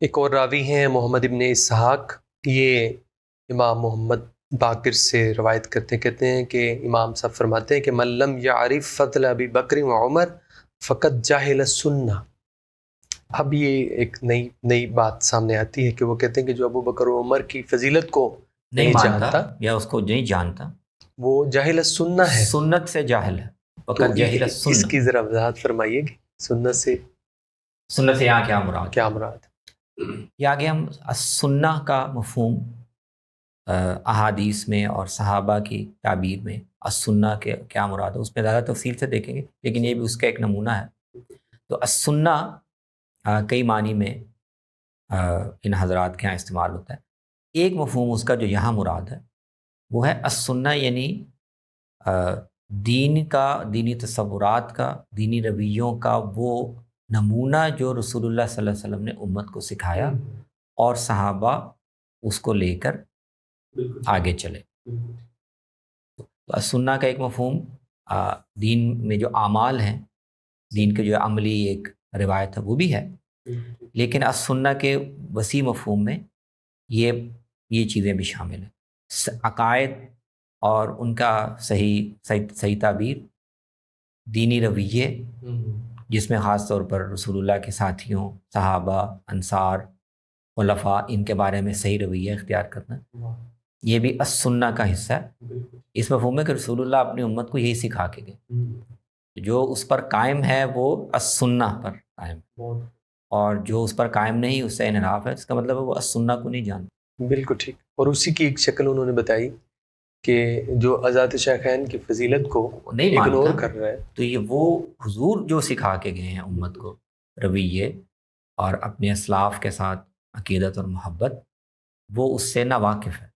ایک اور راوی ہیں محمد ابن اسحاق، یہ امام محمد باقر سے روایت کہتے ہیں کہ امام صاحب فرماتے ہیں کہ من لم یعرف فضل ابی بکر و عمر فقط جاہل السنہ۔ اب یہ ایک نئی بات سامنے آتی ہے کہ وہ کہتے ہیں کہ جو ابو بکر و عمر کی فضیلت کو نہیں مانتا جانتا یا اس کو نہیں جانتا، وہ جاہل السنہ ہے۔ سنت سے جاہل ہے، تو فقط جاہل اس السنہ۔ کی ذرا وضاحت فرمائیے گی، سنت سے سنت سے یہاں کیا مراد؟ کیا مراد؟ یہ آگے ہم السنہ کا مفہوم احادیث میں اور صحابہ کی تعبیر میں السنہ کے کیا مراد ہے اس میں زیادہ تفصیل سے دیکھیں گے، لیکن یہ بھی اس کا ایک نمونہ ہے۔ تو السنہ کئی معنی میں ان حضرات کے یہاں استعمال ہوتا ہے۔ ایک مفہوم اس کا جو یہاں مراد ہے وہ ہے السنہ، یعنی دین کا، دینی تصورات کا، دینی رویوں کا وہ نمونہ جو رسول اللہ صلی اللہ علیہ وسلم نے امت کو سکھایا اور صحابہ اس کو لے کر آگے چلے۔ تو السنہ کا ایک مفہوم دین میں جو اعمال ہیں، دین کے جو عملی ایک روایت ہے وہ بھی ہے، لیکن السنہ کے وسیع مفہوم میں یہ چیزیں بھی شامل ہیں، عقائد اور ان کا صحیح تعبیر، دینی رویے جس میں خاص طور پر رسول اللہ کے ساتھیوں، صحابہ، انصار، خلفاء، ان کے بارے میں صحیح رویہ اختیار کرنا، یہ بھی السنہ کا حصہ ہے۔ اس مفہوم میں کہ رسول اللہ اپنی امت کو یہی سکھا کے گئے، جو اس پر قائم ہے وہ السنہ پر قائم ہے، اور جو اس پر قائم نہیں اس سے انحراف ہے، اس کا مطلب ہے وہ السنہ کو نہیں جانتا۔ بالکل ٹھیک۔ اور اسی کی ایک شکل انہوں نے بتائی کہ جو حضرات شیخین کی فضیلت کو نہیں اگنور مانتا، کر رہا ہے، تو یہ وہ حضور جو سکھا کے گئے ہیں امت کو رویے اور اپنے اسلاف کے ساتھ عقیدت اور محبت، وہ اس سے نا واقف ہے۔